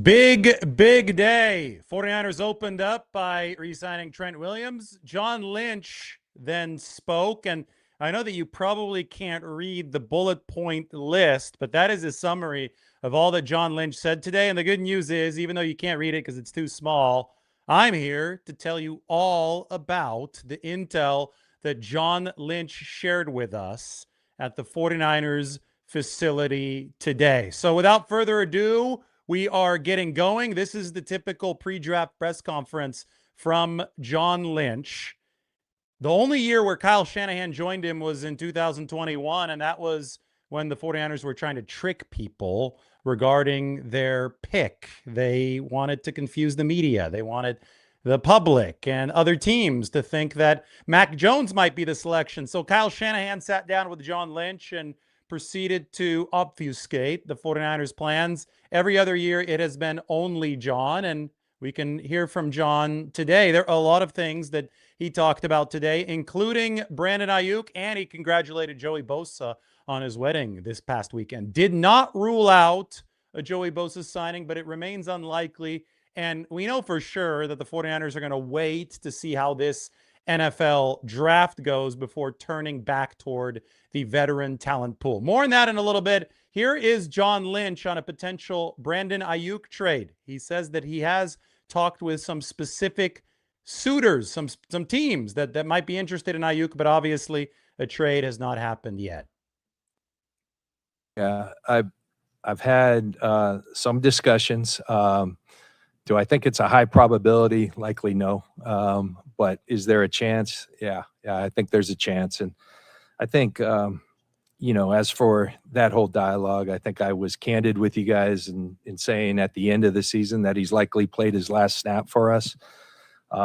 Big day. 49ers opened up by re-signing Trent Williams. John Lynch then spoke, and I know that you probably can't read the bullet point list, but that is a summary of all that John Lynch said today. And the good news is, even though you can't read it because it's too small, I'm here to tell you all about the intel that John Lynch shared with us at the 49ers facility today. So without further ado, we are getting going. This is the typical pre-draft press conference from John Lynch. The only year where Kyle Shanahan joined him was in 2021, and that was when the 49ers were trying to trick people regarding their pick. They wanted to confuse the media. They wanted the public and other teams to think that Mac Jones might be the selection. So Kyle Shanahan sat down with John Lynch and proceeded to obfuscate the 49ers plans. Every other year, it has been only John, and we can hear from John today. There are a lot of things that he talked about today, including Brandon Aiyuk, and he congratulated Joey Bosa on his wedding this past weekend. Did not rule out a Joey Bosa signing, but it remains unlikely. And we know for sure that the 49ers are going to wait to see how this NFL draft goes before turning back toward the veteran talent pool. More on that in a little bit. Here is John Lynch on a potential Brandon Aiyuk trade. He says that he has talked with some specific suitors, some teams that might be interested in Aiyuk, but obviously a trade has not happened yet. Yeah, I've had some discussions. Do I think it's a high probability? Likely no. But is there a chance? Yeah, I think there's a chance. And I think, as for that whole dialogue, I think I was candid with you guys in saying at the end of the season that he's likely played his last snap for us. We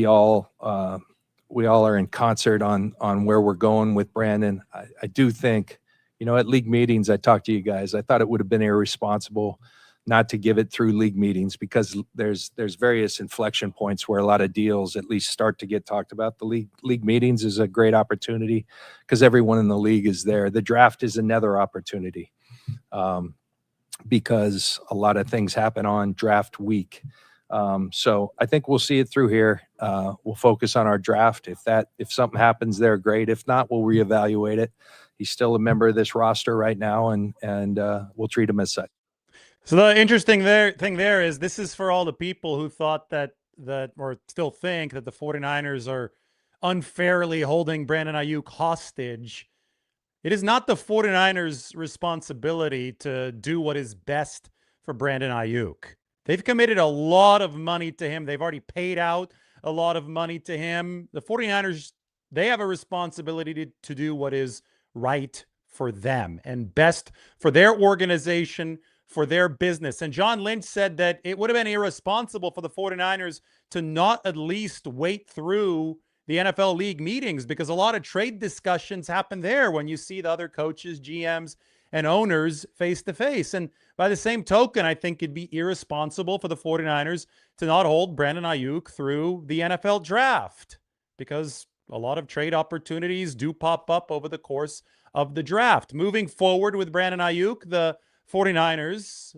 all are in concert on where we're going with Brandon. I do think, at league meetings, I talked to you guys. I thought it would have been irresponsible not to give it through league meetings because there's various inflection points where a lot of deals at least start to get talked about. The league meetings is a great opportunity because everyone in the league is there. The draft is another opportunity because a lot of things happen on draft week. So I think we'll see it through here. We'll focus on our draft. If something happens there, great. If not, we'll reevaluate it. He's still a member of this roster right now, and we'll treat him as such. So the interesting thing there is this is for all the people who thought that or still think that the 49ers are unfairly holding Brandon Aiyuk hostage. It is not the 49ers' responsibility to do what is best for Brandon Aiyuk. They've committed a lot of money to him. They've already paid out a lot of money to him. The 49ers, they have a responsibility to do what is right for them and best for their organization, for their business. And John Lynch said that it would have been irresponsible for the 49ers to not at least wait through the NFL league meetings because a lot of trade discussions happen there when you see the other coaches, GMs, and owners face to face. And by the same token, I think it'd be irresponsible for the 49ers to not hold Brandon Aiyuk through the NFL draft because a lot of trade opportunities do pop up over the course of the draft. Moving forward with Brandon Aiyuk, the 49ers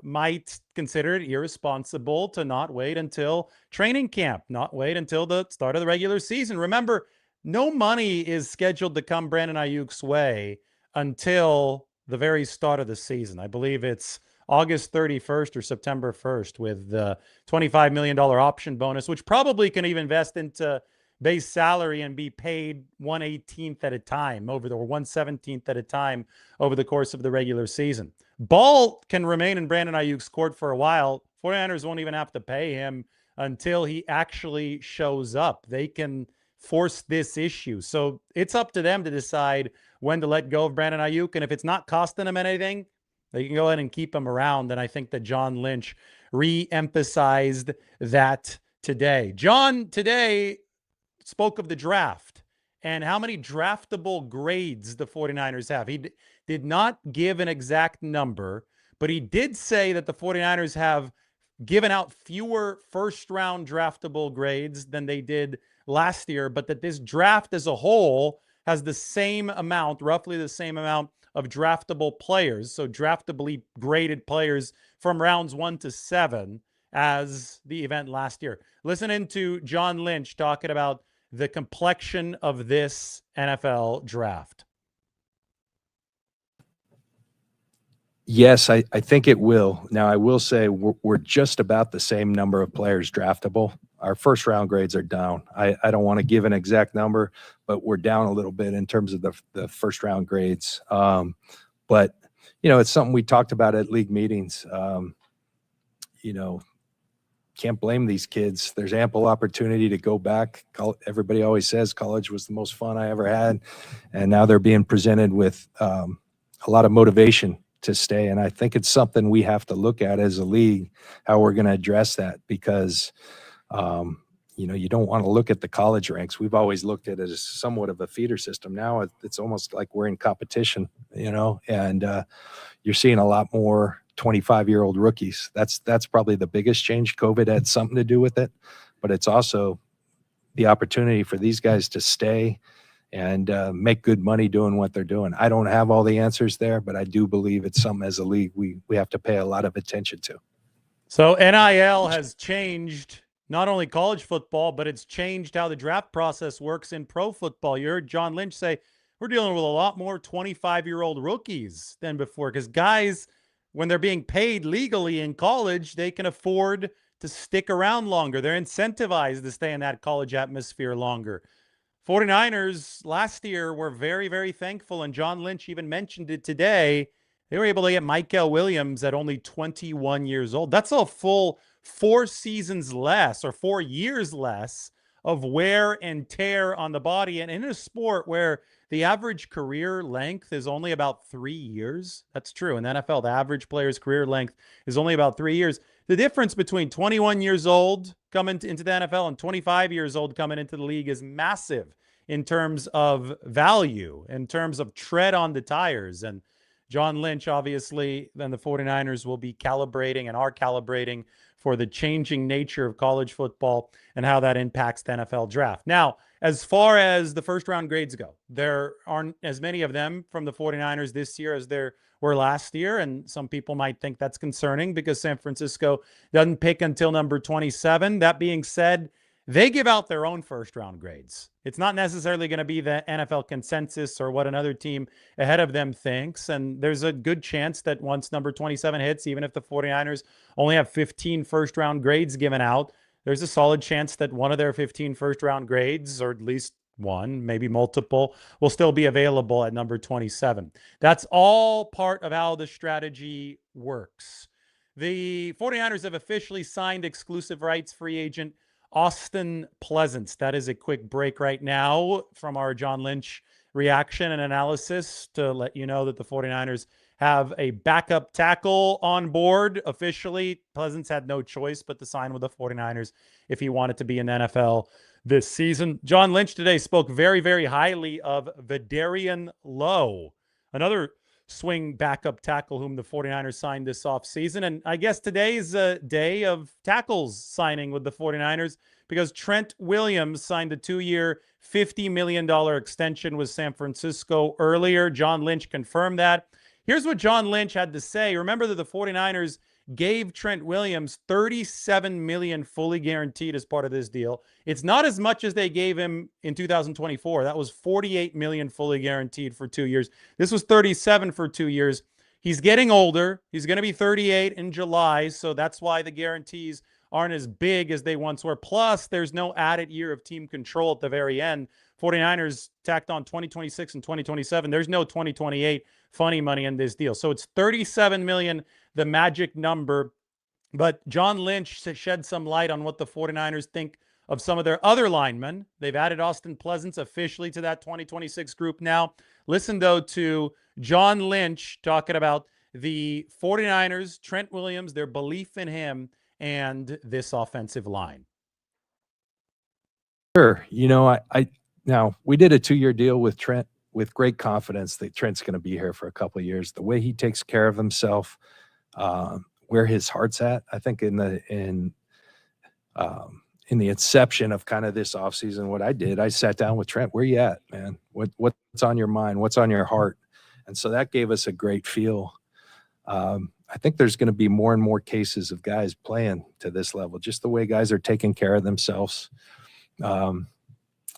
might consider it irresponsible to not wait until training camp, not wait until the start of the regular season. Remember, no money is scheduled to come Brandon Aiyuk's way until the very start of the season. I believe it's August 31st or September 1st with the $25 million option bonus, which probably can even invest into base salary and be paid 1/18th at a time or 1/17th at a time over the course of the regular season. Ball can remain in Brandon Aiyuk's court for a while. 49ers won't even have to pay him until he actually shows up. They can force this issue. So it's up to them to decide when to let go of Brandon Aiyuk. And if it's not costing them anything, they can go ahead and keep him around. And I think that John Lynch re-emphasized that today. John today spoke of the draft and how many draftable grades the 49ers have. He did not give an exact number, but he did say that the 49ers have given out fewer first-round draftable grades than they did last year, but that this draft as a whole has the same amount, roughly the same amount of draftable players, so draftably graded players from rounds 1 to 7 as the event last year. Listen into John Lynch talking about the complexion of this NFL draft. Yes, I think it will. Now, I will say we're just about the same number of players draftable. Our first round grades are down. I don't want to give an exact number, but we're down a little bit in terms of the first round grades. But, it's something we talked about at league meetings. Can't blame these kids. There's ample opportunity to go back. Everybody always says college was the most fun I ever had. And now they're being presented with a lot of motivation to stay. And I think it's something we have to look at as a league, how we're going to address that, because, you don't want to look at the college ranks. We've always looked at it as somewhat of a feeder system. Now it's almost like we're in competition, and you're seeing a lot more 25-year-old rookies. That's probably the biggest change. COVID had something to do with it, but it's also the opportunity for these guys to stay and make good money doing what they're doing. I don't have all the answers there, but I do believe it's something as a league we have to pay a lot of attention to. So NIL has changed not only college football, but it's changed how the draft process works in pro football. You heard John Lynch say we're dealing with a lot more 25-year-old rookies than before, because guys, when they're being paid legally in college, they can afford to stick around longer. They're incentivized to stay in that college atmosphere longer. 49ers last year were very, very thankful, and John Lynch even mentioned it today. They were able to get Incl Williams at only 21 years old. That's a full 4 seasons less, or 4 years less, of wear and tear on the body. And in a sport where the average career length is only about 3 years, that's true. In the NFL, the average player's career length is only about 3 years. The difference between 21 years old coming into the NFL and 25 years old coming into the league is massive in terms of value, in terms of tread on the tires. And John Lynch, obviously, then the 49ers will be calibrating and are calibrating for the changing nature of college football and how that impacts the NFL draft. Now, as far as the first round grades go, there aren't as many of them from the 49ers this year as there were last year. And some people might think that's concerning because San Francisco doesn't pick until number 27. That being said, they give out their own first round grades. It's not necessarily going to be the NFL consensus or what another team ahead of them thinks. And there's a good chance that once number 27 hits, even if the 49ers only have 15 first round grades given out, there's a solid chance that one of their 15 first round grades, or at least one, maybe multiple, will still be available at number 27. That's all part of how the strategy works. The 49ers have officially signed exclusive rights free agent Austin Pleasants. That is a quick break right now from our John Lynch reaction and analysis to let you know that the 49ers have a backup tackle on board officially. Pleasants had no choice but to sign with the 49ers if he wanted to be in the NFL this season. John Lynch today spoke very, very highly of Vidarian Lowe, another swing backup tackle whom the 49ers signed this offseason. And I guess today's a day of tackles signing with the 49ers because Trent Williams signed a 2-year, $50 million extension with San Francisco earlier. John Lynch confirmed that. Here's what John Lynch had to say. Remember that the 49ers gave Trent Williams $37 million fully guaranteed as part of this deal. It's not as much as they gave him in 2024. That was $48 million fully guaranteed for 2 years. This was $37 for 2 years. He's getting older. He's going to be 38 in July, so that's why the guarantees aren't as big as they once were. Plus, there's no added year of team control at the very end. 49ers tacked on 2026 and 2027. There's no 2028 funny money in this deal. So it's $37 million, the magic number. But John Lynch shed some light on what the 49ers think of some of their other linemen. They've added Austin Pleasants officially to that 2026 group now. Listen, though, to John Lynch talking about the 49ers, Trent Williams, their belief in him, and this offensive line. Sure. Now we did a 2-year deal with Trent with great confidence that Trent's going to be here for a couple of years. The way he takes care of himself, where his heart's at, I think in the inception of kind of this offseason, what I did, I sat down with Trent. Where you at, man? What's on your mind? What's on your heart? And so that gave us a great feel. I think there's going to be more and more cases of guys playing to this level, just the way guys are taking care of themselves. I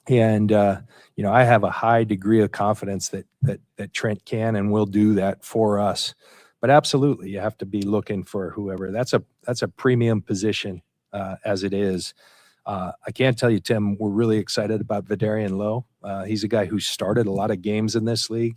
have a high degree of confidence that Trent can and will do that for us. But absolutely, you have to be looking for whoever. That's a premium position as it is. I can tell you, Tim, we're really excited about Vidarian Lowe. He's a guy who started a lot of games in this league,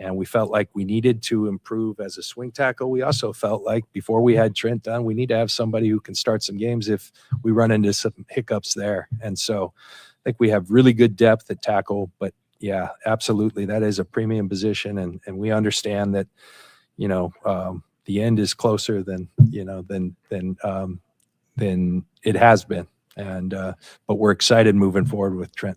and we felt like we needed to improve as a swing tackle. We also felt like before we had Trent done, we need to have somebody who can start some games if we run into some hiccups there. And so I think we have really good depth at tackle, but yeah, absolutely. That is a premium position. And we understand that, the end is closer than it has been. But we're excited moving forward with Trent.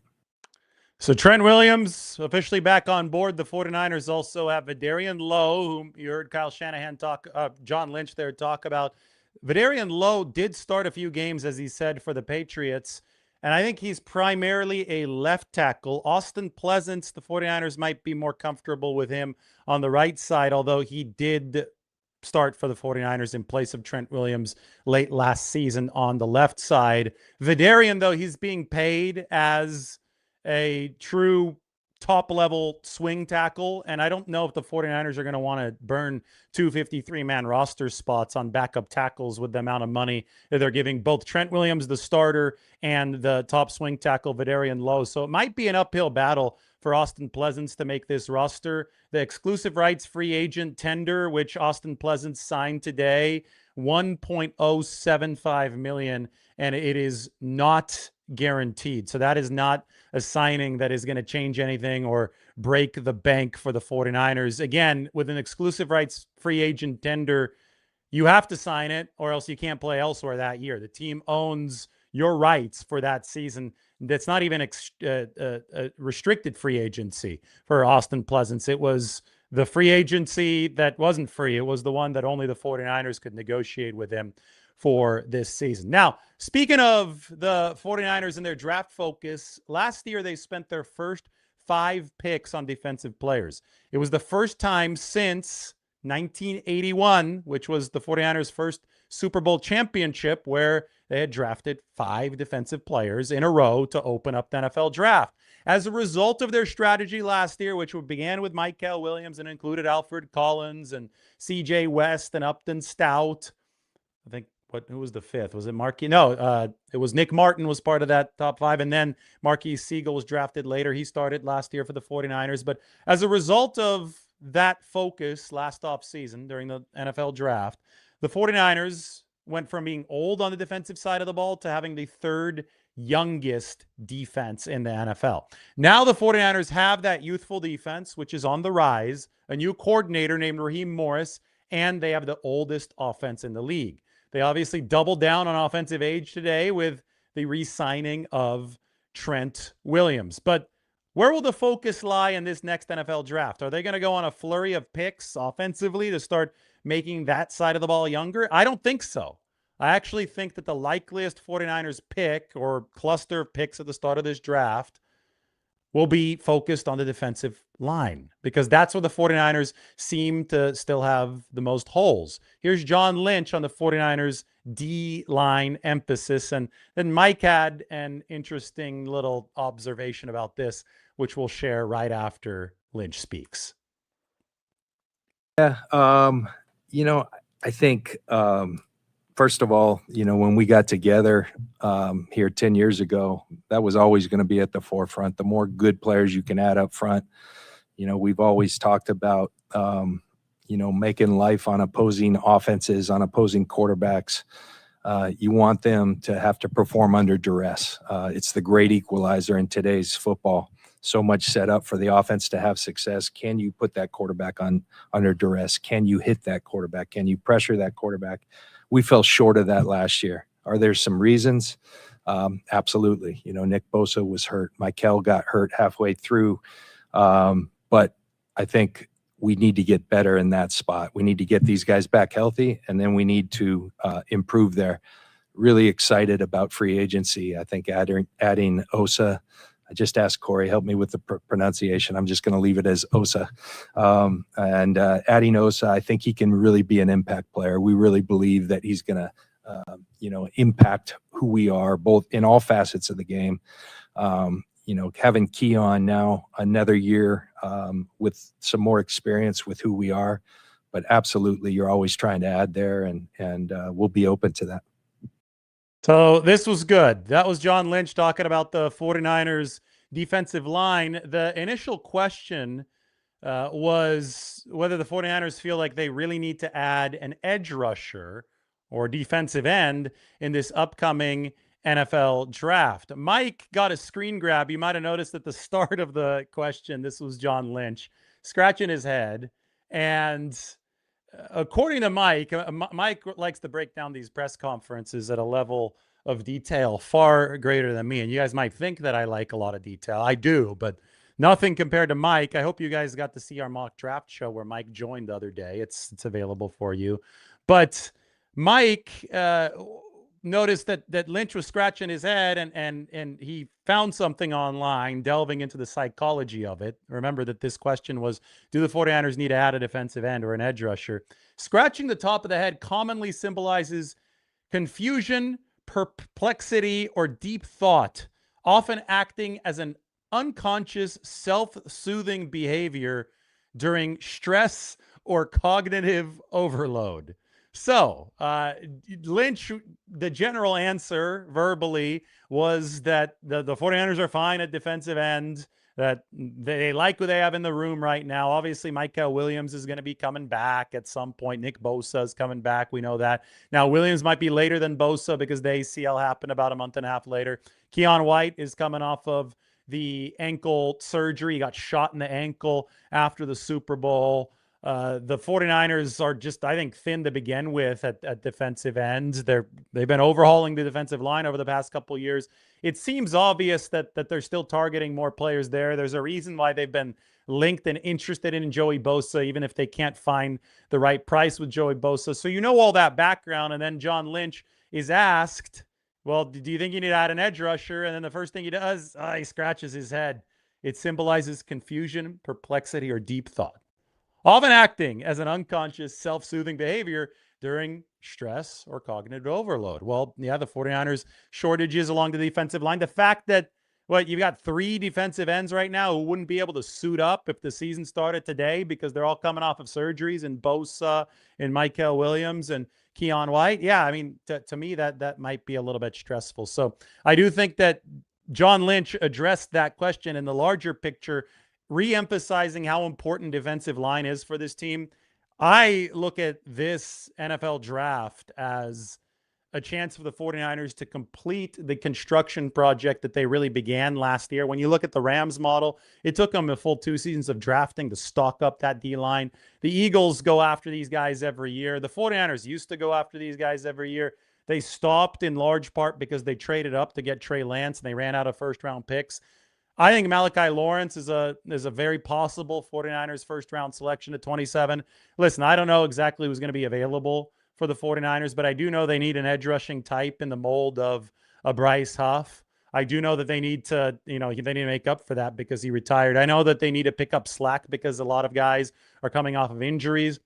So Trent Williams officially back on board. The 49ers also have Vidarian Lowe, whom you heard Kyle Shanahan John Lynch there talk about. Vidarian Lowe did start a few games, as he said, for the Patriots. And I think he's primarily a left tackle. Austin Pleasance, the 49ers might be more comfortable with him on the right side, although he did start for the 49ers in place of Trent Williams late last season on the left side. Vidarian, though, he's being paid as a true top-level swing tackle, and I don't know if the 49ers are going to want to burn 253-man roster spots on backup tackles with the amount of money that they're giving both Trent Williams, the starter, and the top swing tackle, Vidarian Lowe. So it might be an uphill battle for Austin Pleasance to make this roster. The exclusive rights free agent tender, which Austin Pleasance signed today, $1.075 million, and it is not guaranteed. So that is not a signing that is going to change anything or break the bank for the 49ers. Again, with an exclusive rights free agent tender, you have to sign it or else you can't play elsewhere that year. The team owns your rights for that season. That's not even a restricted free agency for Austin Pleasance. It was the free agency that wasn't free. It was the one that only the 49ers could negotiate with him for this season. Now, speaking of the 49ers and their draft focus, last year they spent their first 5 picks on defensive players. It was the first time since 1981, which was the 49ers' first Super Bowl championship, where they had drafted 5 defensive players in a row to open up the NFL draft. As a result of their strategy last year, which began with Michael Williams and included Alfred Collins and C.J. West and Upton Stout, I think, who was the 5th? Was it Marquis? No, it was Nick Martin was part of that top 5. And then Marquis Siegel was drafted later. He started last year for the 49ers. But as a result of that focus last offseason during the NFL draft, the 49ers went from being old on the defensive side of the ball to having the 3rd youngest defense in the NFL. Now the 49ers have that youthful defense, which is on the rise, a new coordinator named Raheem Morris, and they have the oldest offense in the league. They obviously doubled down on offensive age today with the re-signing of Trent Williams. But where will the focus lie in this next NFL draft? Are they going to go on a flurry of picks offensively to start making that side of the ball younger? I don't think so. I actually think that the likeliest 49ers pick or cluster of picks at the start of this draft will be focused on the defensive line because that's where the 49ers seem to still have the most holes. Here's John Lynch on the 49ers D-line emphasis. And then Mike had an interesting little observation about this, which we'll share right after Lynch speaks. Yeah. I think, first of all, when we got together here 10 years ago, that was always going to be at the forefront. The more good players you can add up front, we've always talked about, making life on opposing offenses, on opposing quarterbacks. You want them to have to perform under duress. It's the great equalizer in today's football. So much set up for the offense to have success. Can you put that quarterback under duress? Can you hit that quarterback? Can you pressure that quarterback? We fell short of that last year. Are there some reasons? Absolutely. Nick Bosa was hurt. Michael got hurt halfway through. But I think we need to get better in that spot. We need to get these guys back healthy, and then we need to improve there. Really excited about free agency. I think adding Osa I just asked Corey, help me with the pronunciation. I'm just going to leave it as Osa. And adding Osa, I think he can really be an impact player. We really believe that he's going to, impact who we are, both in all facets of the game. Having Keon now another year with some more experience with who we are, but absolutely, you're always trying to add there, and we'll be open to that. So this was good. That was John Lynch talking about the 49ers defensive line. The initial question was whether the 49ers feel like they really need to add an edge rusher or defensive end in this upcoming NFL draft. Mike got a screen grab. You might have noticed at the start of the question, this was John Lynch scratching his head. And according to Mike, Mike likes to break down these press conferences at a level of detail far greater than me. And you guys might think that I like a lot of detail. I do, but nothing compared to Mike. I hope you guys got to see our mock draft show where Mike joined the other day. It's available for you. But Mike noticed that Lynch was scratching his head and he found something online delving into the psychology of it. Remember that this question was, do the 49ers need to add a defensive end or an edge rusher? Scratching the top of the head commonly symbolizes confusion, perplexity, or deep thought, often acting as an unconscious self-soothing behavior during stress or cognitive overload. So Lynch, the general answer verbally was that the 49ers are fine at defensive end, that they like who they have in the room right now. Obviously, Michael Williams is going to be coming back at some point. Nick Bosa is coming back. We know that. Now, Williams might be later than Bosa because the ACL happened about a month and a half later. Keon White is coming off of the ankle surgery. He got shot in the ankle after the Super Bowl. The 49ers are just, I think, thin to begin with at defensive ends. They've been overhauling the defensive line over the past couple of years. It seems obvious that they're still targeting more players there. There's a reason why they've been linked and interested in Joey Bosa, even if they can't find the right price with Joey Bosa. So you know all that background. And then John Lynch is asked, well, do you think you need to add an edge rusher? And then the first thing he does, he scratches his head. It symbolizes confusion, perplexity, or deep thought, often acting as an unconscious self-soothing behavior during stress or cognitive overload. Well, yeah, the 49ers shortages along the defensive line. The fact that, you've got 3 defensive ends right now who wouldn't be able to suit up if the season started today because they're all coming off of surgeries, and Bosa and Michael Williams and Keon White. Yeah, I mean, to me, that might be a little bit stressful. So I do think that John Lynch addressed that question in the larger picture, re-emphasizing how important defensive line is for this team. I look at this NFL draft as a chance for the 49ers to complete the construction project that they really began last year. When you look at the Rams model, it took them a full 2 seasons of drafting to stock up that D-line. The Eagles go after these guys every year. The 49ers used to go after these guys every year. They stopped in large part because they traded up to get Trey Lance and they ran out of first-round picks. I think Malachi Lawrence is a very possible 49ers first-round selection at 27. Listen, I don't know exactly who's going to be available for the 49ers, but I do know they need an edge rushing type in the mold of a Bryce Huff. I do know that they need to, they need to make up for that because he retired. I know that they need to pick up slack because a lot of guys are coming off of injuries.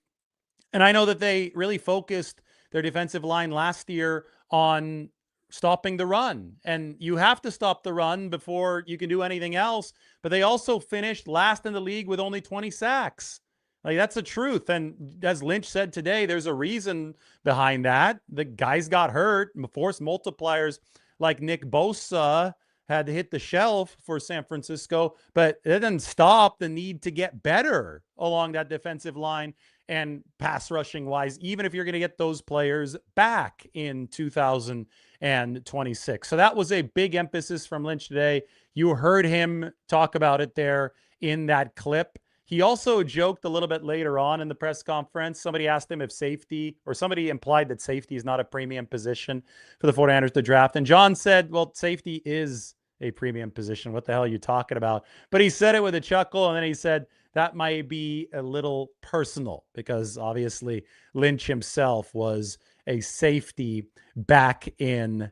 And I know that they really focused their defensive line last year on stopping the run. And you have to stop the run before you can do anything else. But they also finished last in the league with only 20 sacks. Like, that's the truth. And as Lynch said today, there's a reason behind that. The guys got hurt. Force multipliers like Nick Bosa had to hit the shelf for San Francisco, but it didn't stop the need to get better along that defensive line and pass rushing wise, even if you're going to get those players back in 2026. So that was a big emphasis from Lynch today. You heard him talk about it there in that clip. He also joked a little bit later on in the press conference. Somebody asked him if safety, or somebody implied that safety is not a premium position for the 49ers to draft. And John said, well, safety is a premium position. What the hell are you talking about? But he said it with a chuckle, and then he said that might be a little personal because obviously Lynch himself was a safety back in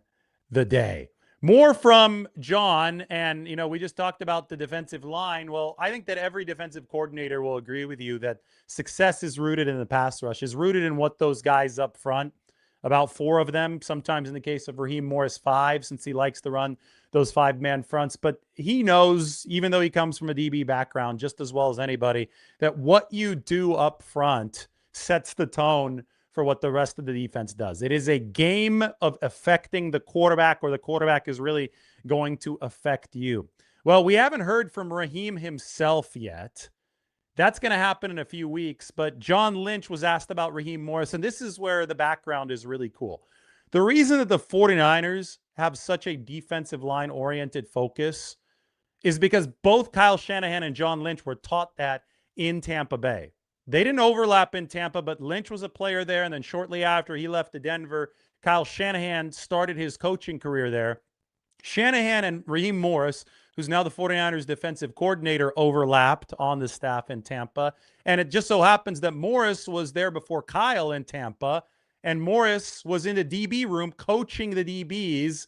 the day. More from John, and we just talked about the defensive line. Well, I think that every defensive coordinator will agree with you that success is rooted in the pass rush, is rooted in what those guys up front, about 4 of them, sometimes in the case of Raheem Morris, 5, since he likes to run those 5-man fronts. But he knows, even though he comes from a DB background just as well as anybody, that what you do up front sets the tone for what the rest of the defense does. It is a game of affecting the quarterback, or the quarterback is really going to affect you. Well, we haven't heard from Raheem himself yet. That's going to happen in a few weeks, but John Lynch was asked about Raheem Morris, and this is where the background is really cool. The reason that the 49ers have such a defensive line-oriented focus is because both Kyle Shanahan and John Lynch were taught that in Tampa Bay. They didn't overlap in Tampa, but Lynch was a player there, and then shortly after he left to Denver, Kyle Shanahan started his coaching career there. Shanahan and Raheem Morris, who's now the 49ers defensive coordinator, overlapped on the staff in Tampa. And it just so happens that Morris was there before Kyle in Tampa, and Morris was in the DB room coaching the DBs,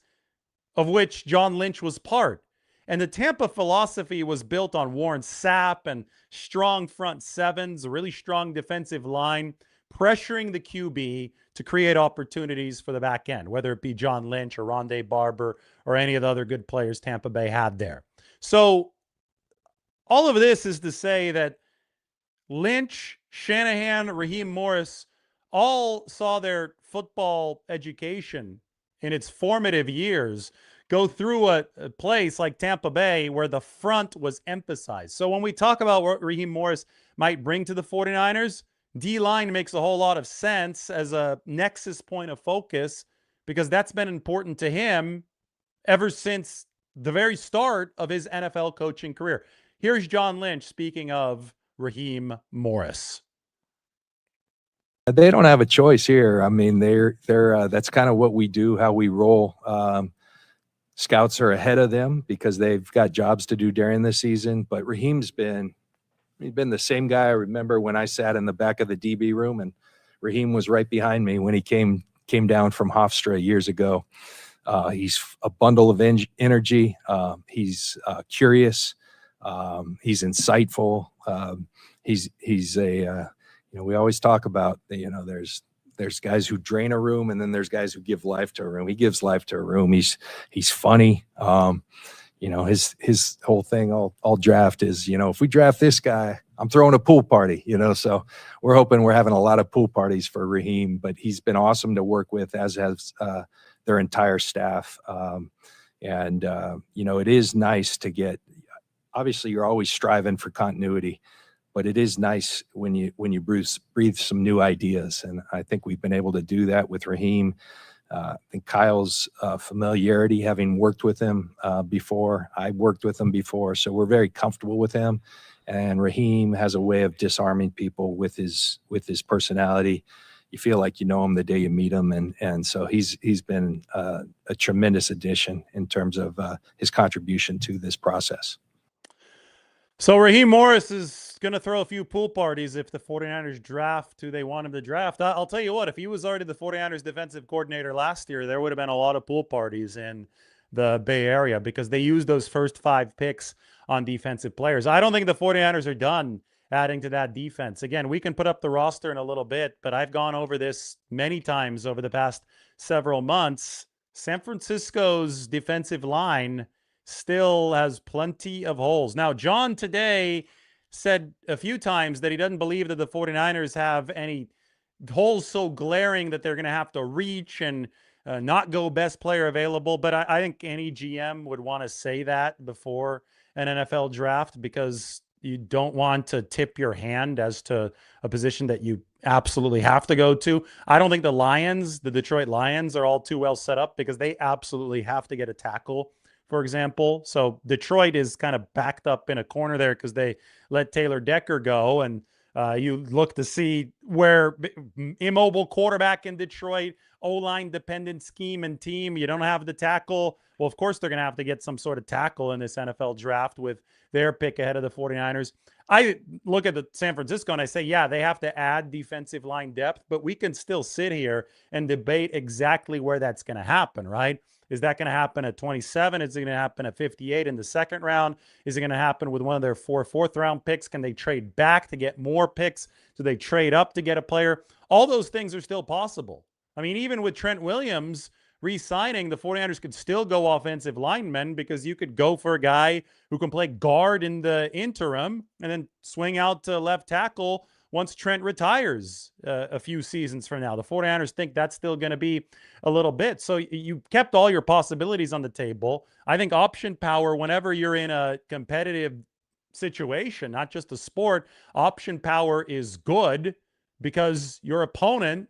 of which John Lynch was part. And the Tampa philosophy was built on Warren Sapp and strong front sevens, a really strong defensive line, pressuring the QB to create opportunities for the back end, whether it be John Lynch or Rondé Barber or any of the other good players Tampa Bay had there. So all of this is to say that Lynch, Shanahan, Raheem Morris all saw their football education in its formative years go through a place like Tampa Bay where the front was emphasized. So when we talk about what Raheem Morris might bring to the 49ers, D-line makes a whole lot of sense as a nexus point of focus, because that's been important to him ever since the very start of his NFL coaching career. Here's John Lynch speaking of Raheem Morris. They don't have a choice here. I mean, they're that's kind of what we do, how we roll. Scouts are ahead of them because they've got jobs to do during the season. But Raheem's been the same guy. I remember when I sat in the back of the DB room, and Raheem was right behind me when he came down from Hofstra years ago. He's a bundle of energy. He's curious. He's insightful. He's a we always talk about there's guys who drain a room, and then there's guys who give life to a room. He gives life to a room. He's funny. His whole thing all draft is, if we draft this guy, I'm throwing a pool party, so we're hoping we're having a lot of pool parties for Raheem, but he's been awesome to work with, as has their entire staff. It is nice to get, obviously you're always striving for continuity, but it is nice when you breathe some new ideas. And I think we've been able to do that with Raheem. I think Kyle's familiarity, having worked with him before, I worked with him before, so we're very comfortable with him. And Raheem has a way of disarming people with his personality. You feel like you know him the day you meet him, and so he's been a tremendous addition in terms of his contribution to this process. So Raheem Morris is going to throw a few pool parties if the 49ers draft who they want him to draft. I'll tell you what, if he was already the 49ers defensive coordinator last year, there would have been a lot of pool parties in the Bay Area because they used those first 5 picks on defensive players. I don't think the 49ers are done adding to that defense. Again, we can put up the roster in a little bit, but I've gone over this many times over the past several months. San Francisco's defensive line still has plenty of holes. Now, John today said a few times that he doesn't believe that the 49ers have any holes so glaring that they're going to have to reach and not go best player available. But I think any GM would want to say that before an NFL draft, because you don't want to tip your hand as to a position that you absolutely have to go to. I don't think the Detroit Lions are all too well set up because they absolutely have to get a tackle, for example. So Detroit is kind of backed up in a corner there because they let Taylor Decker go. And you look to see where immobile quarterback in Detroit, O-line dependent scheme and team, you don't have the tackle Well, of course, they're going to have to get some sort of tackle in this NFL draft with their pick ahead of the 49ers. I look at the San Francisco and I say, yeah, they have to add defensive line depth, but we can still sit here and debate exactly where that's going to happen, right? Is that going to happen at 27? Is it going to happen at 58 in the second round? Is it going to happen with one of their 4 fourth-round picks? Can they trade back to get more picks? Do they trade up to get a player? All those things are still possible. I mean, even with Trent Williams re-signing, the 49ers could still go offensive linemen because you could go for a guy who can play guard in the interim and then swing out to left tackle once Trent retires a few seasons from now. The 49ers think that's still going to be a little bit. So you kept all your possibilities on the table. I think option power, whenever you're in a competitive situation, not just a sport, option power is good because your opponent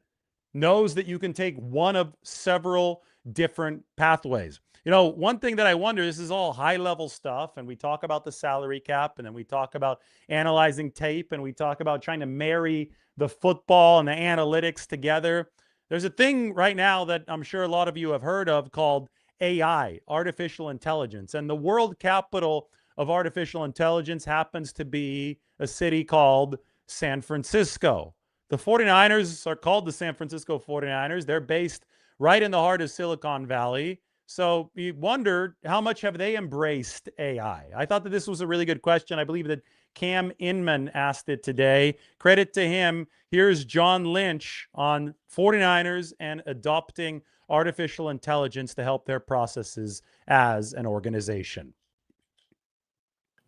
knows that you can take one of several different pathways. You know, one thing that I wonder, this is all high level stuff, and we talk about the salary cap, and then we talk about analyzing tape, and we talk about trying to marry the football and the analytics together. There's a thing right now that I'm sure a lot of you have heard of called AI, artificial intelligence. And the world capital of artificial intelligence happens to be a city called San Francisco. The 49ers are called the San Francisco 49ers. They're based right in the heart of Silicon Valley. So you wonder, how much have they embraced AI? I thought that this was a really good question. I believe that Cam Inman asked it today. Credit to him. Here's John Lynch on 49ers and adopting artificial intelligence to help their processes as an organization.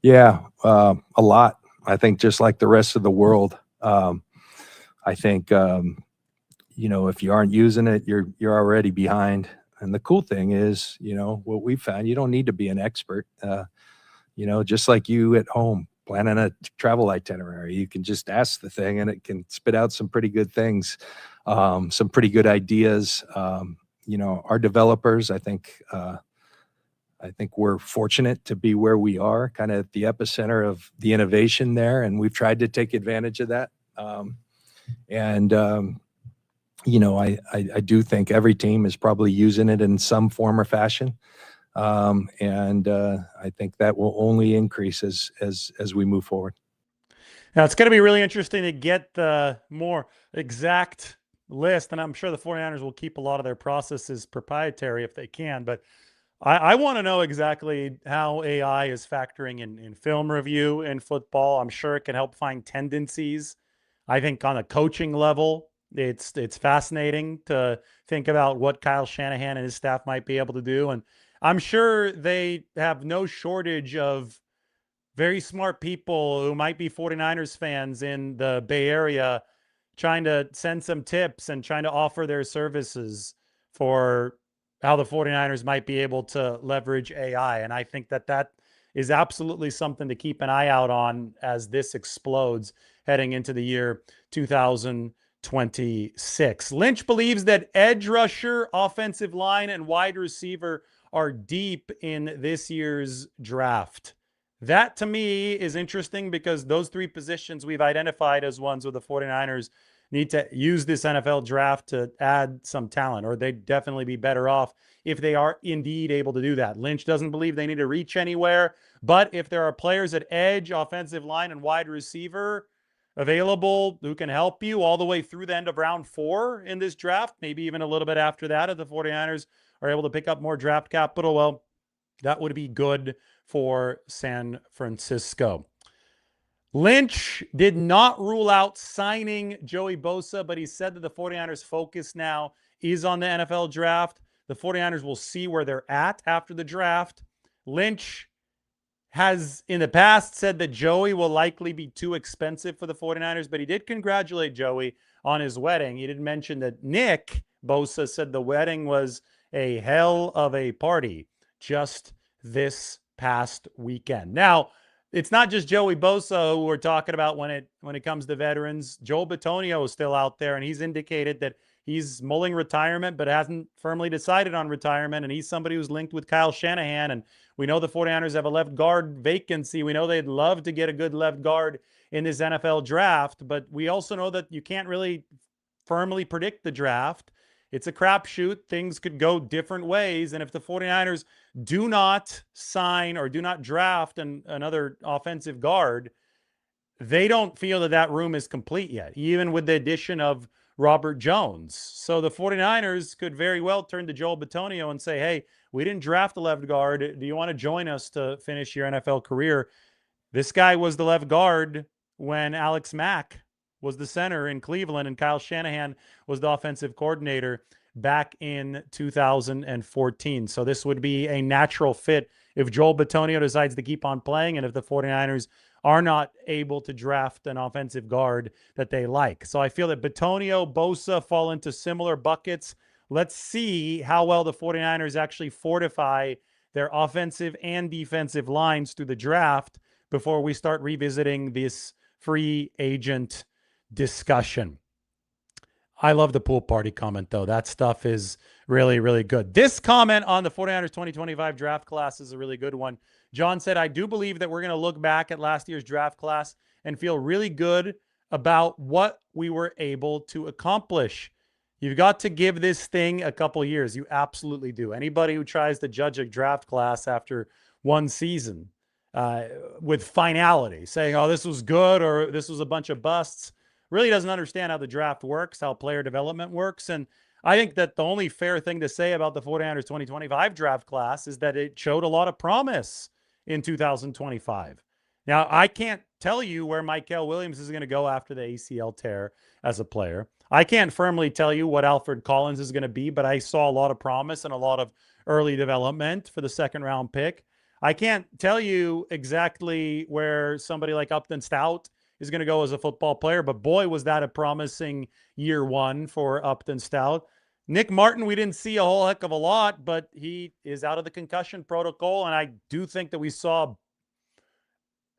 Yeah, a lot. I think just like the rest of the world. I think, if you aren't using it, you're already behind. And the cool thing is, what we found, you don't need to be an expert. Just like you at home planning a travel itinerary, you can just ask the thing and it can spit out some pretty good things, some pretty good ideas. Our developers, I think we're fortunate to be where we are, kind of at the epicenter of the innovation there, and we've tried to take advantage of that. I do think every team is probably using it in some form or fashion. I think that will only increase as we move forward. Now, it's going to be really interesting to get the more exact list, and I'm sure the 49ers will keep a lot of their processes proprietary if they can, but I want to know exactly how AI is factoring in film review in football. I'm sure it can help find tendencies. I think on a coaching level, it's fascinating to think about what Kyle Shanahan and his staff might be able to do. And I'm sure they have no shortage of very smart people who might be 49ers fans in the Bay Area trying to send some tips and trying to offer their services for how the 49ers might be able to leverage AI. And I think that is absolutely something to keep an eye out on as this explodes heading into the year 2026. Lynch believes that edge rusher, offensive line, and wide receiver are deep in this year's draft. That to me is interesting because those three positions we've identified as ones where the 49ers need to use this NFL draft to add some talent, or they'd definitely be better off if they are indeed able to do that. Lynch doesn't believe they need to reach anywhere, but if there are players at edge, offensive line, and wide receiver available who can help you all the way through the end of round 4 in this draft, maybe even a little bit after that, if the 49ers are able to pick up more draft capital, well, that would be good for San Francisco. Lynch did not rule out signing Joey Bosa, but he said that the 49ers' focus now is on the NFL draft. The 49ers will see where they're at after the draft. Lynch has in the past said that Joey will likely be too expensive for the 49ers, but he did congratulate Joey on his wedding. He did mention that Nick Bosa said the wedding was a hell of a party just this past weekend. Now, it's not just Joey Bosa who we're talking about when it comes to veterans. Joel Bitonio is still out there, and he's indicated that he's mulling retirement, but hasn't firmly decided on retirement. And he's somebody who's linked with Kyle Shanahan. And we know the 49ers have a left guard vacancy. We know they'd love to get a good left guard in this NFL draft, but we also know that you can't really firmly predict the draft. it's a crapshoot. Things could go different ways. And if the 49ers do not sign or do not draft another offensive guard, they don't feel that that room is complete yet, even with the addition of Robert Jones. So the 49ers could very well turn to Joel Bitonio and say, hey, we didn't draft a left guard. Do you want to join us to finish your NFL career? This guy was the left guard when Alex Mack was the center in Cleveland and Kyle Shanahan was the offensive coordinator back in 2014. So this would be a natural fit if Joel Bitonio decides to keep on playing and if the 49ers are not able to draft an offensive guard that they like. So I feel that Bitonio, Bosa fall into similar buckets. Let's see how well the 49ers actually fortify their offensive and defensive lines through the draft before we start revisiting this free agent discussion. I love the pool party comment, though. That stuff is really, really good. This comment on the 49ers 2025 draft class is a really good one. John said, I do believe that we're going to look back at last year's draft class and feel really good about what we were able to accomplish. You've got to give this thing a couple years. You absolutely do. Anybody who tries to judge a draft class after one season with finality, saying, oh, this was good or this was a bunch of busts, really doesn't understand how the draft works, how player development works. And I think that the only fair thing to say about the 49ers 2025 draft class is that it showed a lot of promise in 2025. Now, I can't tell you where Michael Williams is going to go after the ACL tear as a player. I can't firmly tell you what Alfred Collins is going to be, but I saw a lot of promise and a lot of early development for the second round pick. I can't tell you exactly where somebody like Upton Stout is going to go as a football player, but boy, was that a promising year one for Upton Stout. Nick Martin, we didn't see a whole heck of a lot, but he is out of the concussion protocol, and I do think that we saw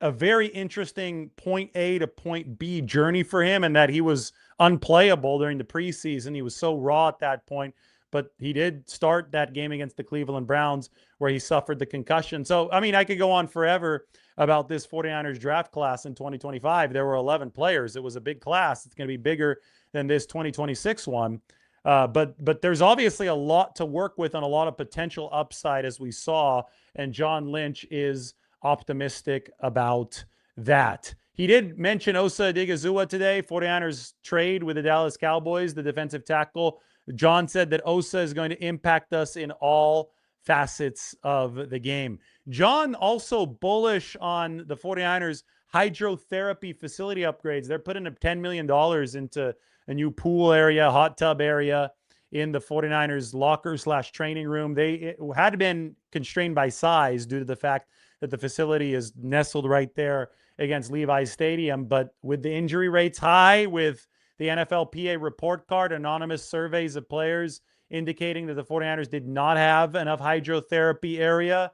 a very interesting point A to point B journey for him, and that he was unplayable during the preseason. He was so raw at that point, but he did start that game against the Cleveland Browns where he suffered the concussion. So, I mean, I could go on forever about this 49ers draft class in 2025. There were 11 players. It was a big class. It's going to be bigger than this 2026 one. But there's obviously a lot to work with and a lot of potential upside as we saw, and John Lynch is optimistic about that. He did mention Osa Odighizuwa today. 49ers trade with the Dallas Cowboys, the defensive tackle. John said that Osa is going to impact us in all facets of the game. John also bullish on the 49ers hydrotherapy facility upgrades. They're putting up $10 million into a new pool area, hot tub area in the 49ers locker/training room. They had been constrained by size due to the fact that the facility is nestled right there against Levi's Stadium. But with the injury rates high, with the NFLPA report card, anonymous surveys of players indicating that the 49ers did not have enough hydrotherapy area,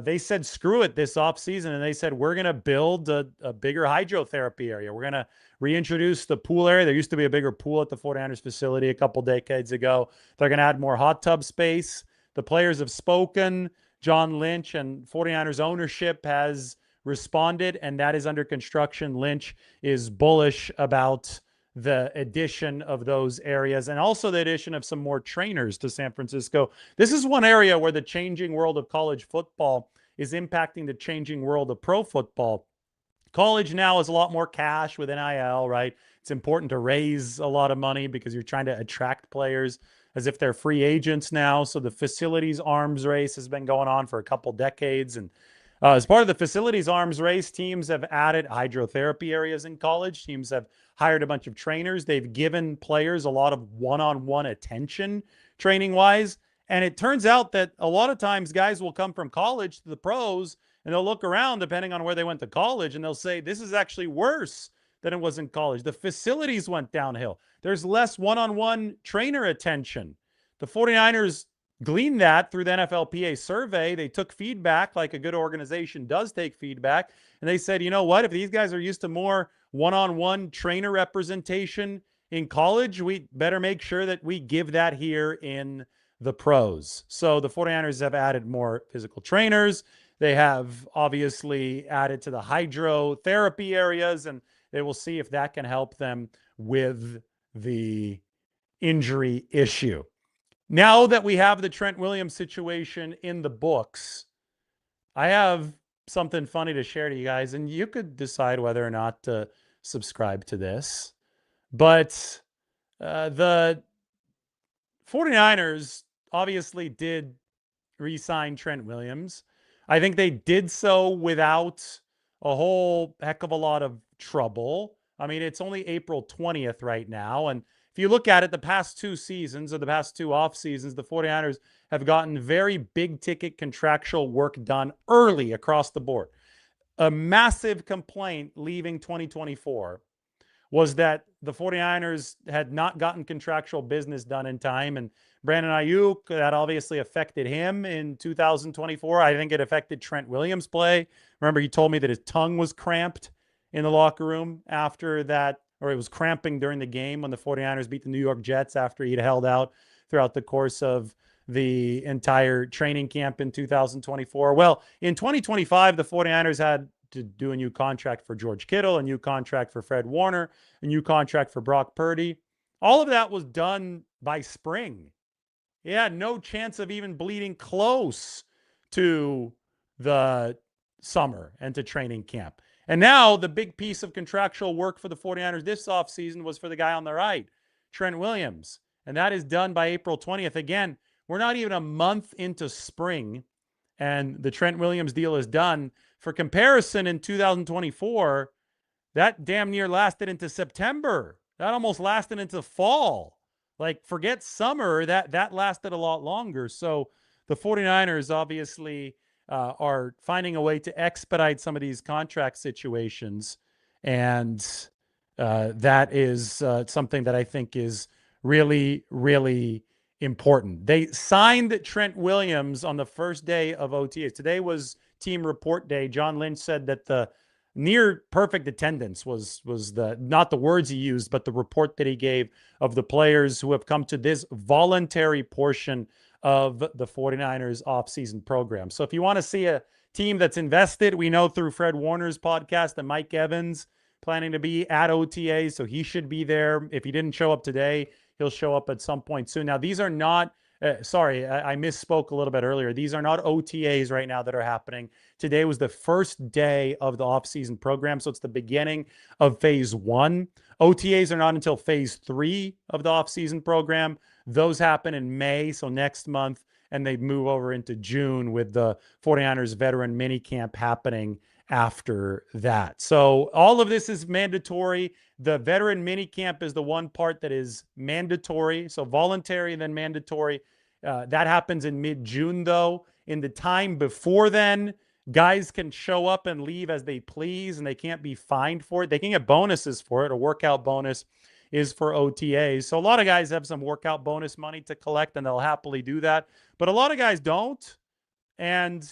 they said, screw it this offseason. And they said, we're going to build a bigger hydrotherapy area. We're going to reintroduce the pool area. There used to be a bigger pool at the 49ers facility a couple decades ago. They're going to add more hot tub space. The players have spoken. John Lynch and 49ers ownership has responded, and that is under construction. Lynch is bullish about the addition of those areas and also the addition of some more trainers to San Francisco. This is one area where the changing world of college football is impacting the changing world of pro football. College now is a lot more cash with NIL, right? It's important to raise a lot of money because you're trying to attract players as if they're free agents now. So the facilities arms race has been going on for a couple decades. And as part of the facilities arms race, teams have added hydrotherapy areas in college. Teams have hired a bunch of trainers. They've given players a lot of one-on-one attention training-wise. And it turns out that a lot of times guys will come from college to the pros and they'll look around depending on where they went to college and they'll say, this is actually worse than it was in college. The facilities went downhill. There's less one-on-one trainer attention. The 49ers gleaned that through the NFLPA survey. They took feedback like a good organization does take feedback. And they said, you know what, if these guys are used to more one-on-one trainer representation in college, we better make sure that we give that here in the pros. So the 49ers have added more physical trainers. They have obviously added to the hydrotherapy areas, and they will see if that can help them with the injury issue. Now that we have the Trent Williams situation in the books, I have something funny to share to you guys, and you could decide whether or not to subscribe to this. But the 49ers obviously did re-sign Trent Williams. I think they did so without a whole heck of a lot of trouble. I mean, it's only April 20th right now. And if you look at it, the past 2 seasons or the past 2 off seasons, the 49ers have gotten very big ticket contractual work done early across the board. A massive complaint leaving 2024 was that the 49ers had not gotten contractual business done in time. And Brandon Aiyuk, that obviously affected him in 2024. I think it affected Trent Williams' play. Remember, he told me that his tongue was cramped in the locker room after that, or it was cramping during the game when the 49ers beat the New York Jets after he'd held out throughout the course of the entire training camp in 2024. Well, in 2025, the 49ers had to do a new contract for George Kittle, a new contract for Fred Warner, a new contract for Brock Purdy. All of that was done by spring. He had no chance of even bleeding close to the summer and to training camp. And now the big piece of contractual work for the 49ers this offseason was for the guy on the right, Trent Williams. And that is done by April 20th. Again, we're not even a month into spring, and the Trent Williams deal is done. For comparison, in 2024, that damn near lasted into September. That almost lasted into fall. Like, forget summer, that lasted a lot longer. So the 49ers obviously are finding a way to expedite some of these contract situations. And that is something that I think is really, really important. They signed Trent Williams on the first day of OTAs. Today was team report day. John Lynch said that the near perfect attendance was the, not the words he used, but the report that he gave of the players who have come to this voluntary portion of the 49ers offseason program. So if you want to see a team that's invested, we know through Fred Warner's podcast that Mike Evans planning to be at OTA, so he should be there. If he didn't show up today, he'll show up at some point soon. Now, these are not, sorry, I misspoke a little bit earlier. These are not OTAs right now that are happening. Today was the first day of the offseason program, so it's the beginning of phase 1. OTAs are not until phase 3 of the offseason program. Those happen in May, so next month, and they move over into June with the 49ers veteran minicamp happening after that. So all of this is mandatory. The veteran minicamp is the one part that is mandatory. So voluntary and then mandatory. That happens in mid-June, though. In the time before then, guys can show up and leave as they please, and they can't be fined for it. They can get bonuses for it. A workout bonus is for OTAs. So a lot of guys have some workout bonus money to collect, and they'll happily do that. But a lot of guys don't, and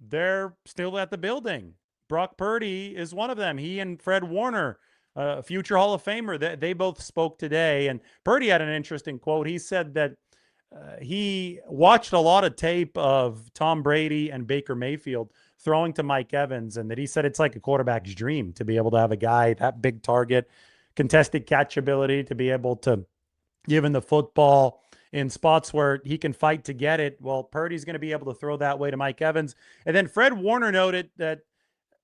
they're still at the building. Brock Purdy is one of them. He and Fred Warner, a future Hall of Famer, they both spoke today. And Purdy had an interesting quote. He said that he watched a lot of tape of Tom Brady and Baker Mayfield throwing to Mike Evans, and that he said it's like a quarterback's dream to be able to have a guy, that big target, contested catch ability, to be able to give him the football in spots where he can fight to get it. Well, Purdy's going to be able to throw that way to Mike Evans. And then Fred Warner noted that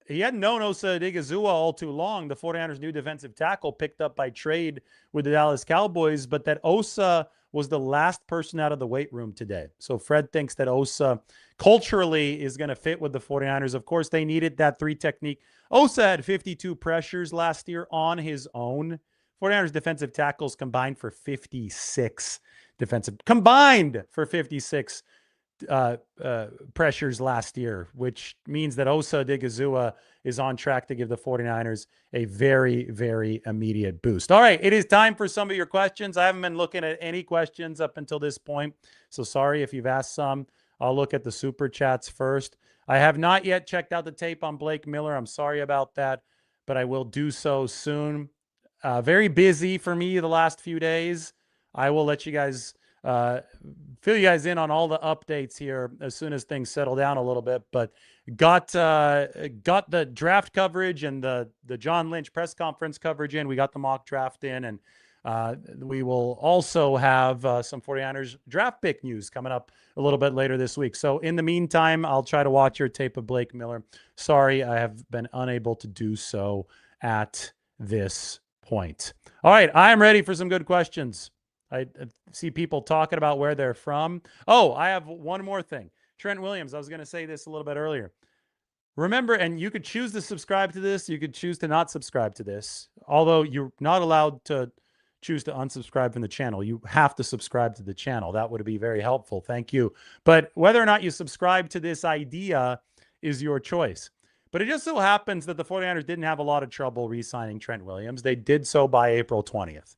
he hadn't known Osa Odighizuwa all too long, the 49ers' new defensive tackle picked up by trade with the Dallas Cowboys, but that Osa was the last person out of the weight room today. So Fred thinks that Osa culturally is going to fit with the 49ers. Of course, they needed that 3 technique. Osa had 52 pressures last year on his own. 49ers defensive tackles combined for 56 pressures last year, which means that Osa Odighizuwa is on track to give the 49ers a very, very immediate boost. All right, it is time for some of your questions. I haven't been looking at any questions up until this point, so sorry if you've asked some. I'll look at the super chats first. I have not yet checked out the tape on Blake Miller. I'm sorry about that, but I will do so soon. Very busy for me the last few days. I will let you guys fill you guys in on all the updates here as soon as things settle down a little bit. But got the draft coverage and the John Lynch press conference coverage in. We got the mock draft in, and We will also have some 49ers draft pick news coming up a little bit later this week. So in the meantime, I'll try to watch your tape of Blake Miller. Sorry, I have been unable to do so at this point. All right, I am ready for some good questions. I see people talking about where they're from. Oh, I have one more thing. Trent Williams, I was going to say this a little bit earlier. Remember, and you could choose to subscribe to this. You could choose to not subscribe to this, although you're not allowed to choose to unsubscribe from the channel. You have to subscribe to the channel. That would be very helpful. Thank you. But whether or not you subscribe to this idea is your choice. But it just so happens that the 49ers didn't have a lot of trouble re-signing Trent Williams. They did so by April 20th.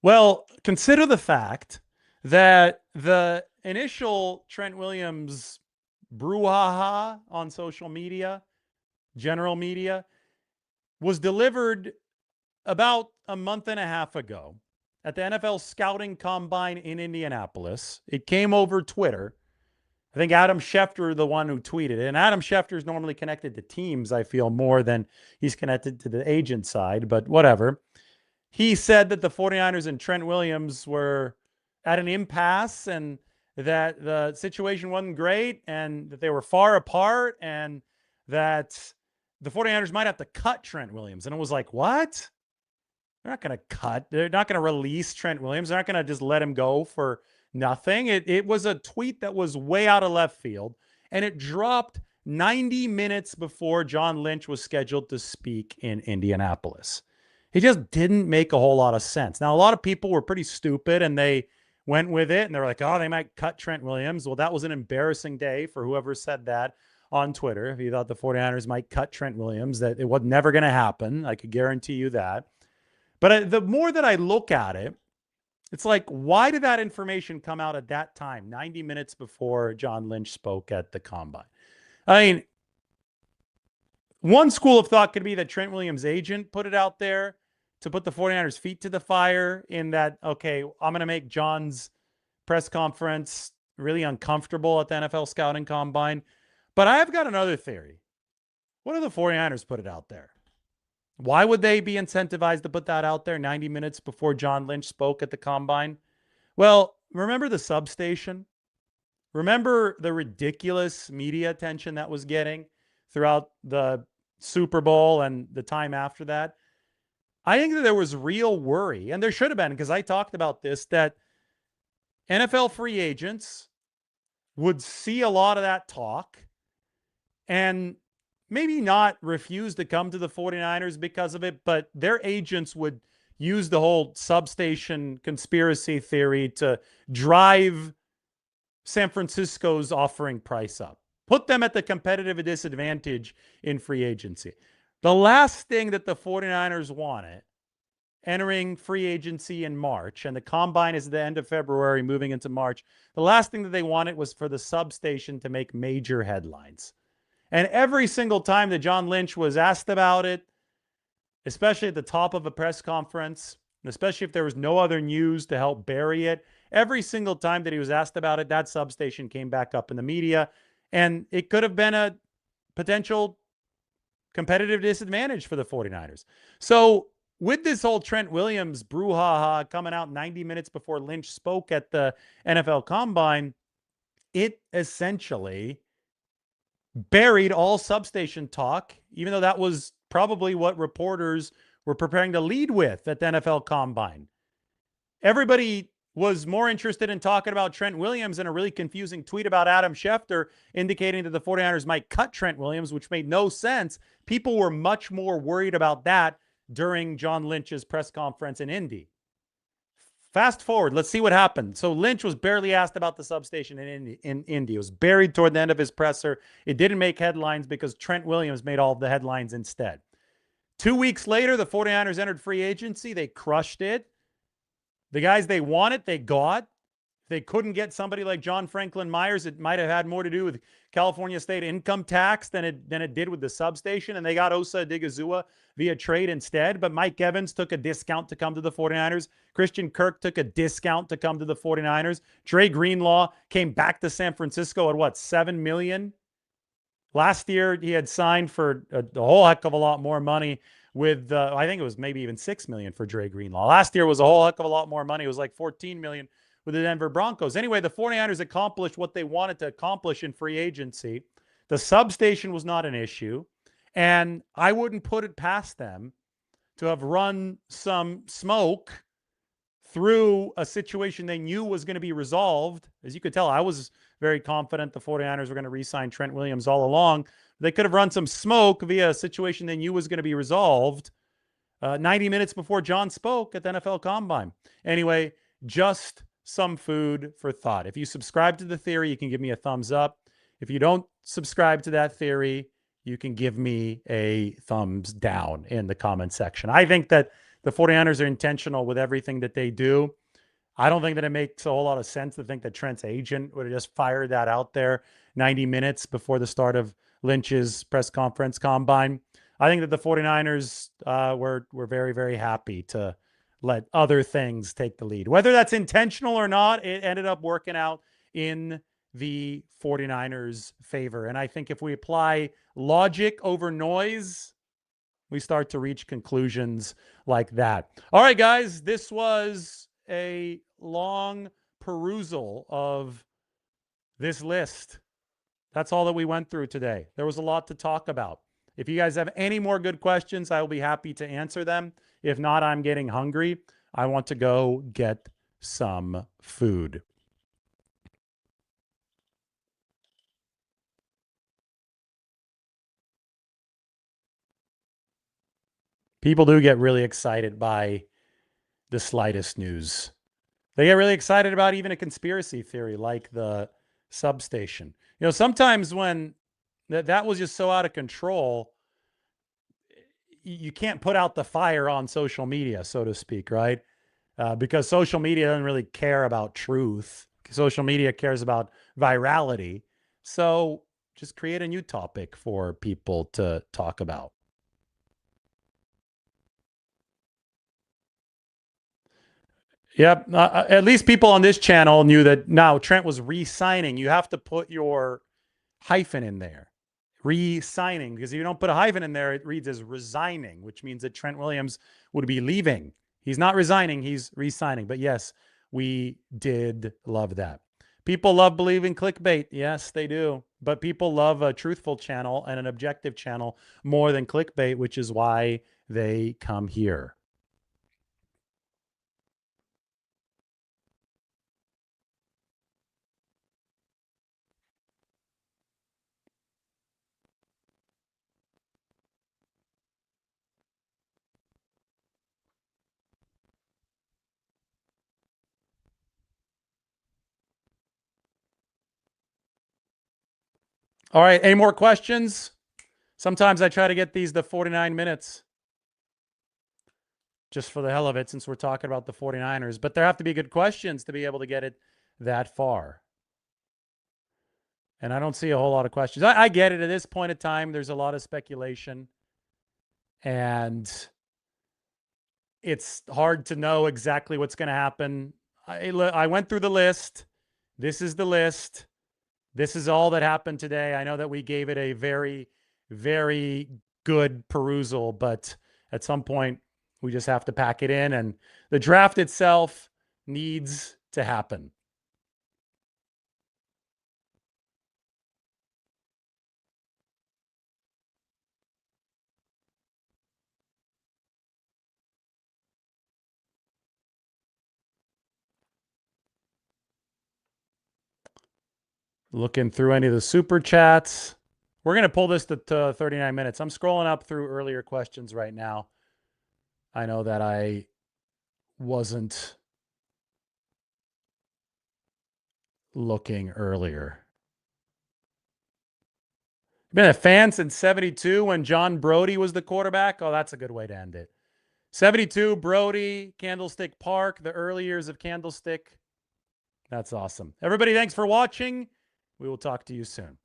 Well, consider the fact that the initial Trent Williams brouhaha on social media, general media, was delivered about a month and a half ago at the NFL Scouting Combine in Indianapolis. It came over Twitter. I think Adam Schefter, the one who tweeted it, and Adam Schefter is normally connected to teams, I feel, more than he's connected to the agent side, but whatever. He said that the 49ers and Trent Williams were at an impasse and that the situation wasn't great and that they were far apart and that the 49ers might have to cut Trent Williams. And it was like, what? They're not going to cut. They're not going to release Trent Williams. They're not going to just let him go for nothing. It was a tweet that was way out of left field, and it dropped 90 minutes before John Lynch was scheduled to speak in Indianapolis. It just didn't make a whole lot of sense. Now, a lot of people were pretty stupid, and they went with it, and they were like, oh, they might cut Trent Williams. Well, that was an embarrassing day for whoever said that on Twitter. If you thought the 49ers might cut Trent Williams, that it was never going to happen. I could guarantee you that. But the more that I look at it, it's like, why did that information come out at that time, 90 minutes before John Lynch spoke at the Combine? I mean, one school of thought could be that Trent Williams' agent put it out there to put the 49ers' feet to the fire in that, okay, I'm going to make John's press conference really uncomfortable at the NFL Scouting Combine. But I've got another theory. What if the 49ers put it out there? Why would they be incentivized to put that out there 90 minutes before John Lynch spoke at the Combine? Well, remember the substation? Remember the ridiculous media attention that was getting throughout the Super Bowl and the time after that? I think that there was real worry, and there should have been, because I talked about this, that NFL free agents would see a lot of that talk and maybe not refuse to come to the 49ers because of it, but their agents would use the whole substation conspiracy theory to drive San Francisco's offering price up, put them at the competitive disadvantage in free agency. The last thing that the 49ers wanted entering free agency in March, and the Combine is at the end of February, moving into March, the last thing that they wanted was for the substation to make major headlines. And every single time that John Lynch was asked about it, especially at the top of a press conference, and especially if there was no other news to help bury it, every single time that he was asked about it, that substation came back up in the media. And it could have been a potential competitive disadvantage for the 49ers. So with this whole Trent Williams brouhaha coming out 90 minutes before Lynch spoke at the NFL Combine, it essentially buried all substation talk, even though that was probably what reporters were preparing to lead with at the NFL Combine. Everybody was more interested in talking about Trent Williams and a really confusing tweet about Adam Schefter indicating that the 49ers might cut Trent Williams, which made no sense. People were much more worried about that during John Lynch's press conference in Indy. Fast forward, let's see what happened. So Lynch was barely asked about the substation in Indy. It was buried toward the end of his presser. It didn't make headlines because Trent Williams made all the headlines instead. 2 weeks later, the 49ers entered free agency. They crushed it. The guys they wanted, they got. They couldn't get somebody like John Franklin Myers. It might have had more to do with California state income tax than it did with the substation. And they got Osa Odighizuwa via trade instead. But Mike Evans took a discount to come to the 49ers. Christian Kirk took a discount to come to the 49ers. Dre Greenlaw came back to San Francisco at what, $7 million? Last year, he had signed for a whole heck of a lot more money with I think it was maybe even $6 million for Dre Greenlaw. Last year was a whole heck of a lot more money. It was like $14 million with the Denver Broncos. Anyway, the 49ers accomplished what they wanted to accomplish in free agency. The substation was not an issue, and I wouldn't put it past them to have run some smoke through a situation they knew was going to be resolved. As you could tell, I was very confident the 49ers were going to re-sign Trent Williams all along. They could have run some smoke via a situation they knew was going to be resolved 90 minutes before John spoke at the NFL Combine. Anyway, just some food for thought. If you subscribe to the theory, you can give me a thumbs up. If you don't subscribe to that theory, you can give me a thumbs down in the comment section. I think that the 49ers are intentional with everything that they do. I don't think that it makes a whole lot of sense to think that Trent's agent would have just fired that out there 90 minutes before the start of Lynch's press conference combine. I think that the 49ers were very, very happy to let other things take the lead. Whether that's intentional or not, it ended up working out in the 49ers' favor. And I think if we apply logic over noise, we start to reach conclusions like that. All right, guys, this was a long perusal of this list. That's all that we went through today. There was a lot to talk about. If you guys have any more good questions, I will be happy to answer them. If not, I'm getting hungry. I want to go get some food. People do get really excited by the slightest news. They get really excited about even a conspiracy theory like the substation. You know, sometimes when that was just so out of control, you can't put out the fire on social media, so to speak, right? Because social media doesn't really care about truth. Social media cares about virality. So just create a new topic for people to talk about. Yep. At least people on this channel knew that now Trent was re-signing. You have to put your hyphen in there. Re-signing, because if you don't put a hyphen in there, it reads as resigning, which means that Trent Williams would be leaving. He's not resigning, he's re-signing. But yes, we did love that. People love believing clickbait. Yes, they do. But people love a truthful channel and an objective channel more than clickbait, which is why they come here. All right, any more questions? Sometimes I try to get these to 49 minutes just for the hell of it, since we're talking about the 49ers. But there have to be good questions to be able to get it that far. And I don't see a whole lot of questions. I get it. At this point in time, there's a lot of speculation. And it's hard to know exactly what's going to happen. I went through the list. This is the list. This is all that happened today. I know that we gave it a very, very good perusal, but at some point, we just have to pack it in. And the draft itself needs to happen. Looking through any of the super chats. We're going to pull this to 39 minutes. I'm scrolling up through earlier questions right now. I know that I wasn't looking earlier. Been a fan since 72 when John Brody was the quarterback. Oh, that's a good way to end it. 72, Brody, Candlestick Park, the early years of Candlestick. That's awesome. Everybody, thanks for watching. We will talk to you soon.